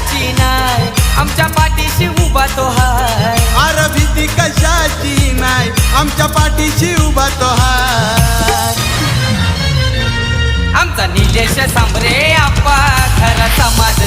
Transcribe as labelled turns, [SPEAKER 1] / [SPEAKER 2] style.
[SPEAKER 1] कशाची नाही, आमच्या पाठीशी उभा तो हाय.
[SPEAKER 2] अरे भीती कशाची नाही, आमच्या पाठीशी उभा तो हाय.
[SPEAKER 1] आमचा निलेश सांबरे आप्पा खरा समाज